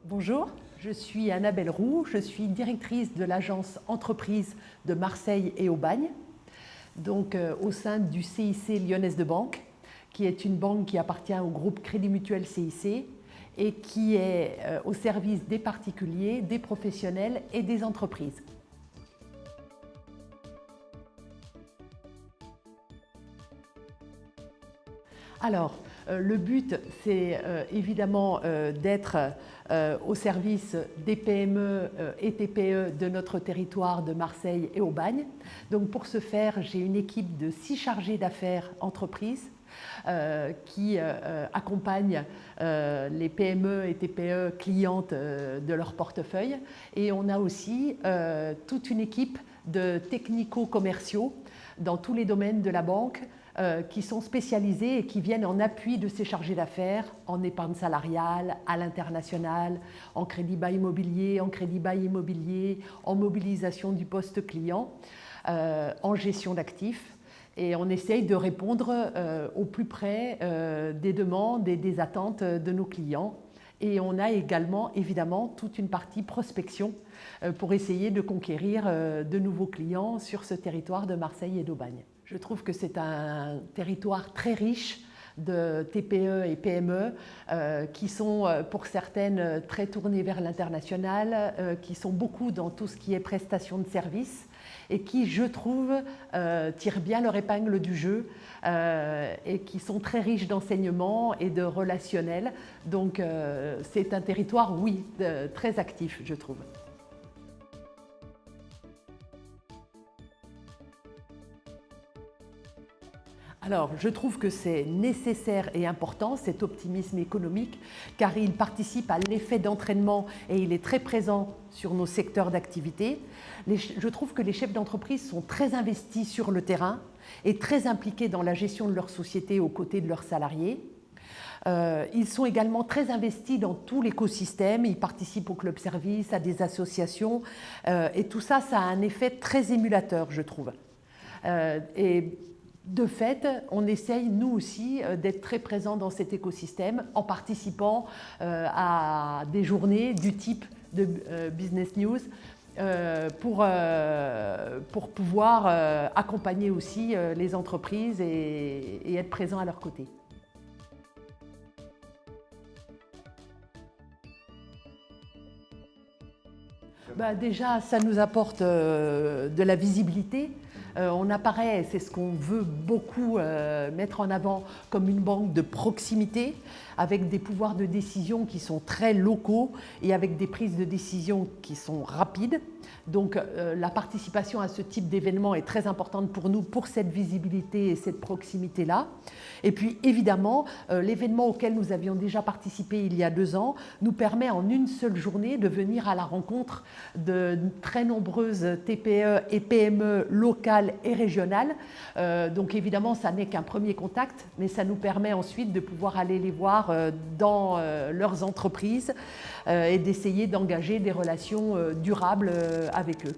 Bonjour, je suis Annabelle Roux, je suis directrice de l'agence entreprise de Marseille et Aubagne, donc au sein du CIC Lyonnaise de Banque, qui est une banque qui appartient au groupe Crédit Mutuel CIC et qui est au service des particuliers, des professionnels et des entreprises. Alors, le but, c'est évidemment d'être au service des PME et TPE de notre territoire de Marseille et Aubagne. Donc pour ce faire, j'ai une équipe de 6 chargés d'affaires entreprises qui accompagnent les PME et TPE clientes de leur portefeuille. Et on a aussi toute une équipe de technico-commerciaux dans tous les domaines de la banque qui sont spécialisés et qui viennent en appui de ces chargés d'affaires en épargne salariale, à l'international, en crédit bail immobilier, en crédit bail immobilier, en mobilisation du poste client, en gestion d'actifs. Et on essaye de répondre au plus près des demandes et des attentes de nos clients. Et on a également, évidemment, toute une partie prospection pour essayer de conquérir de nouveaux clients sur ce territoire de Marseille et d'Aubagne. Je trouve que c'est un territoire très riche de TPE et PME qui sont pour certaines très tournées vers l'international, qui sont beaucoup dans tout ce qui est prestation de services et qui, je trouve, tirent bien leur épingle du jeu et qui sont très riches d'enseignements et de relationnels. Donc c'est un territoire, oui, très actif, je trouve. Alors, je trouve que c'est nécessaire et important, cet optimisme économique, car il participe à l'effet d'entraînement et il est très présent sur nos secteurs d'activité. Je trouve que les chefs d'entreprise sont très investis sur le terrain et très impliqués dans la gestion de leur société aux côtés de leurs salariés. Ils sont également très investis dans tout l'écosystème, ils participent au club service, à des associations, et tout ça, ça a un effet très émulateur, je trouve. De fait, on essaye, nous aussi, d'être très présents dans cet écosystème en participant à des journées du type de Business News pour pouvoir accompagner aussi les entreprises et être présents à leur côté. Déjà, ça nous apporte de la visibilité. On apparaît, c'est ce qu'on veut beaucoup mettre en avant, comme une banque de proximité, avec des pouvoirs de décision qui sont très locaux et avec des prises de décision qui sont rapides. Donc la participation à ce type d'événement est très importante pour nous, pour cette visibilité et cette proximité-là. Et puis évidemment, l'événement auquel nous avions déjà participé il y a 2 ans nous permet en une seule journée de venir à la rencontre de très nombreuses TPE et PME locales et régionales. Donc évidemment, ça n'est qu'un premier contact, mais ça nous permet ensuite de pouvoir aller les voir dans leurs entreprises et d'essayer d'engager des relations durables avec eux.